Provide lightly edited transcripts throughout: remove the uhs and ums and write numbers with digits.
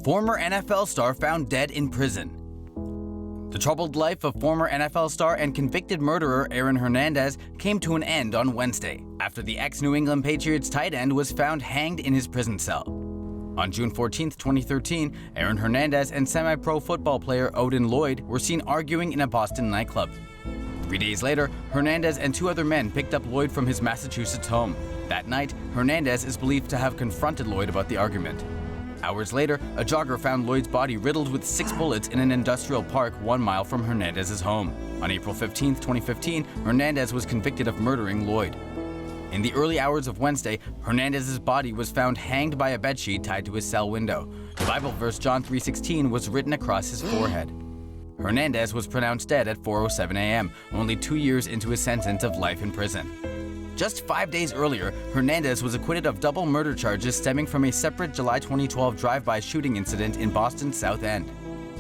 Former NFL star found dead in prison. The troubled life of former NFL star and convicted murderer Aaron Hernandez came to an end on Wednesday after the ex-New England Patriots tight end was found hanged in his prison cell. On June 14, 2013, Aaron Hernandez and semi-pro football player Odin Lloyd were seen arguing in a Boston nightclub. 3 days later, Hernandez and two other men picked up Lloyd from his Massachusetts home. That night, Hernandez is believed to have confronted Lloyd about the argument. Hours later, a jogger found Lloyd's body riddled with 6 bullets in an industrial park 1 mile from Hernandez's home. On April 15, 2015, Hernandez was convicted of murdering Lloyd. In the early hours of Wednesday, Hernandez's body was found hanged by a bedsheet tied to his cell window. The Bible verse John 3:16 was written across his forehead. Hernandez was pronounced dead at 4:07 a.m., only 2 years into his sentence of life in prison. Just 5 days earlier, Hernandez was acquitted of double murder charges stemming from a separate July 2012 drive-by shooting incident in Boston's South End.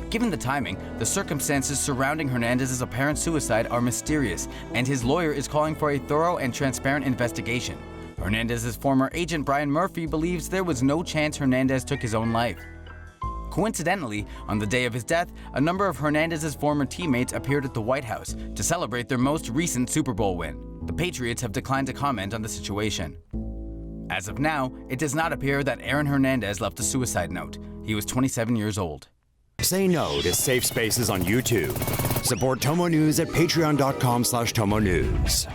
Given the timing, the circumstances surrounding Hernandez's apparent suicide are mysterious, and his lawyer is calling for a thorough and transparent investigation. Hernandez's former agent Brian Murphy believes there was no chance Hernandez took his own life. Coincidentally, on the day of his death, a number of Hernandez's former teammates appeared at the White House to celebrate their most recent Super Bowl win. The Patriots have declined to comment on the situation. As of now, it does not appear that Aaron Hernandez left a suicide note. He was 27 years old. Say no to safe spaces on YouTube. Support TomoNews at patreon.com/TomoNews.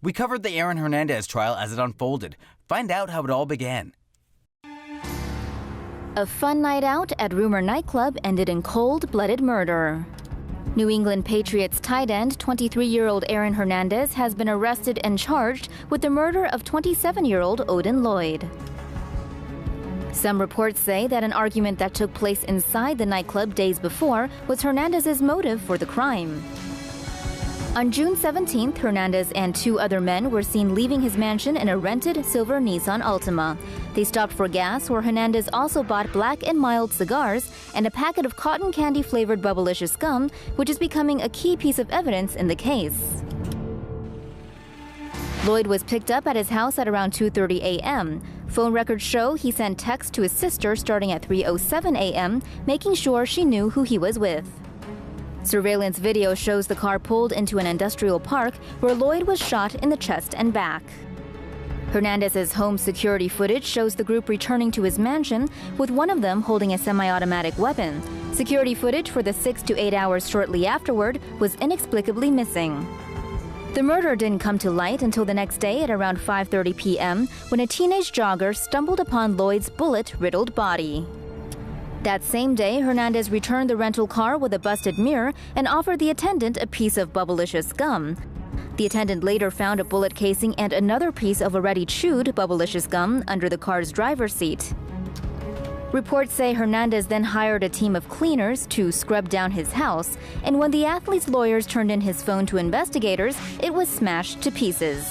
We covered the Aaron Hernandez trial as it unfolded. Find out how it all began. A fun night out at Rumor nightclub ended in cold-blooded murder. New England Patriots tight end 23-year-old Aaron Hernandez has been arrested and charged with the murder of 27-year-old Odin Lloyd. Some reports say that an argument that took place inside the nightclub days before was Hernandez's motive for the crime. On June 17th, Hernandez and two other men were seen leaving his mansion in a rented silver Nissan Altima. They stopped for gas, where Hernandez also bought Black and Mild cigars and a packet of cotton candy-flavored Bubblicious gum, which is becoming a key piece of evidence in the case. Lloyd was picked up at his house at around 2:30 a.m. Phone records show he sent texts to his sister starting at 3:07 a.m., making sure she knew who he was with. Surveillance video shows the car pulled into an industrial park where Lloyd was shot in the chest and back. Hernandez's home security footage shows the group returning to his mansion, with one of them holding a semi-automatic weapon. Security footage for the 6 to 8 hours shortly afterward was inexplicably missing. The murder didn't come to light until the next day at around 5:30 p.m. when a teenage jogger stumbled upon Lloyd's bullet-riddled body. That same day, Hernandez returned the rental car with a busted mirror and offered the attendant a piece of Bubblicious gum. The attendant later found a bullet casing and another piece of already chewed Bubblicious gum under the car's driver's seat. Reports say Hernandez then hired a team of cleaners to scrub down his house, and when the athlete's lawyers turned in his phone to investigators, it was smashed to pieces.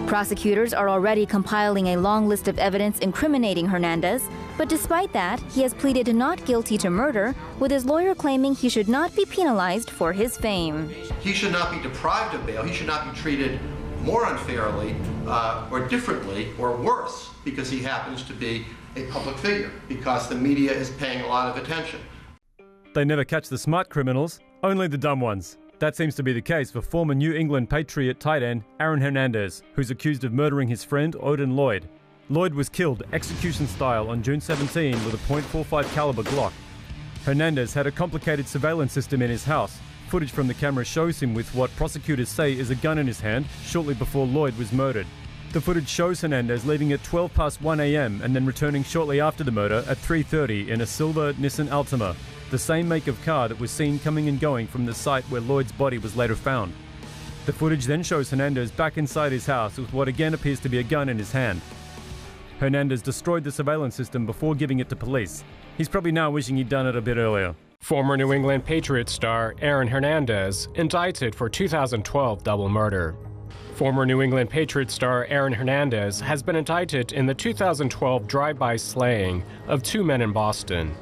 Prosecutors are already compiling a long list of evidence incriminating Hernandez, but despite that, he has pleaded not guilty to murder, with his lawyer claiming he should not be penalized for his fame. He should not be deprived of bail. He should not be treated more unfairly or differently or worse because he happens to be a public figure, because the media is paying a lot of attention. They never catch the smart criminals, only the dumb ones. That seems to be the case for former New England Patriot tight end Aaron Hernandez, who's accused of murdering his friend Odin Lloyd. Lloyd was killed execution style on June 17 with a .45 caliber Glock. Hernandez had a complicated surveillance system in his house. Footage from the camera shows him with what prosecutors say is a gun in his hand shortly before Lloyd was murdered. The footage shows Hernandez leaving at 1 a.m. and then returning shortly after the murder at 3:30 in a silver Nissan Altima, the same make of car that was seen coming and going from the site where Lloyd's body was later found. The footage then shows Hernandez back inside his house with what again appears to be a gun in his hand. Hernandez destroyed the surveillance system before giving it to police. He's probably now wishing he'd done it a bit earlier. Former New England Patriots star Aaron Hernandez indicted for 2012 double murder. Former New England Patriots star Aaron Hernandez has been indicted in the 2012 drive-by slaying of two men in Boston.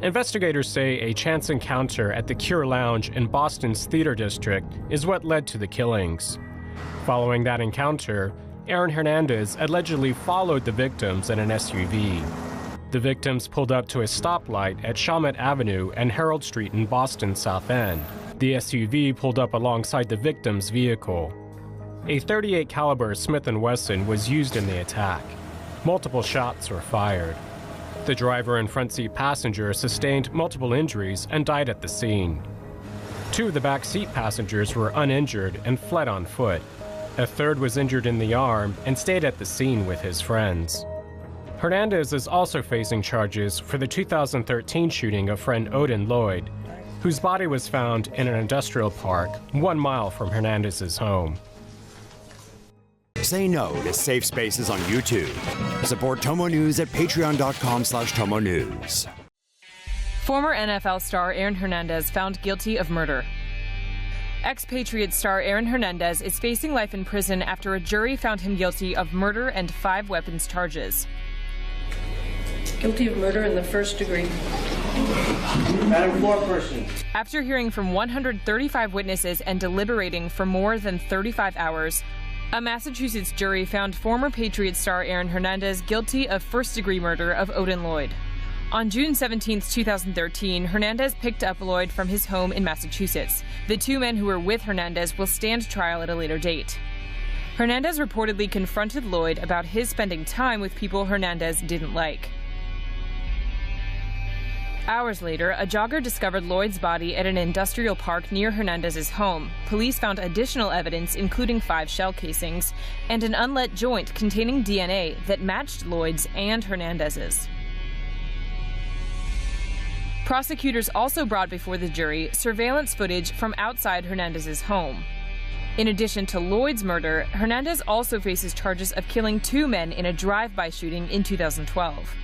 Investigators say a chance encounter at the Cure Lounge in Boston's Theater District is what led to the killings. Following that encounter, Aaron Hernandez allegedly followed the victims in an SUV. The victims pulled up to a stoplight at Chalmette Avenue and Herald Street in Boston's South End. The SUV pulled up alongside the victim's vehicle. A .38 caliber Smith & Wesson was used in the attack. Multiple shots were fired. The driver and front seat passenger sustained multiple injuries and died at the scene. 2 of the back seat passengers were uninjured and fled on foot. A third was injured in the arm and stayed at the scene with his friends. Hernandez is also facing charges for the 2013 shooting of friend Odin Lloyd, whose body was found in an industrial park 1 mile from Hernandez's home. Say no to safe spaces on YouTube. Support TomoNews at patreon.com/TomoNews. Former NFL star Aaron Hernandez found guilty of murder. Ex-Patriots star Aaron Hernandez is facing life in prison after a jury found him guilty of murder and 5 weapons charges. Guilty of murder in the first degree. Madam Foreperson. After hearing from 135 witnesses and deliberating for more than 35 hours, a Massachusetts jury found former Patriots star Aaron Hernandez guilty of first-degree murder of Odin Lloyd. On June 17, 2013, Hernandez picked up Lloyd from his home in Massachusetts. The 2 men who were with Hernandez will stand trial at a later date. Hernandez reportedly confronted Lloyd about his spending time with people Hernandez didn't like. Hours later, a jogger discovered Lloyd's body at an industrial park near Hernandez's home. Police found additional evidence, including 5 shell casings and an unlit joint containing DNA that matched Lloyd's and Hernandez's. Prosecutors also brought before the jury surveillance footage from outside Hernandez's home. In addition to Lloyd's murder, Hernandez also faces charges of killing 2 men in a drive-by shooting in 2012.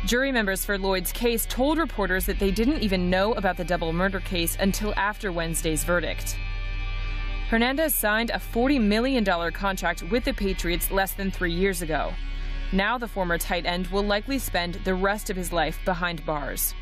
Jury members for Lloyd's case told reporters that they didn't even know about the double murder case until after Wednesday's verdict. Hernandez signed a $40 million contract with the Patriots less than 3 years ago. Now the former tight end will likely spend the rest of his life behind bars.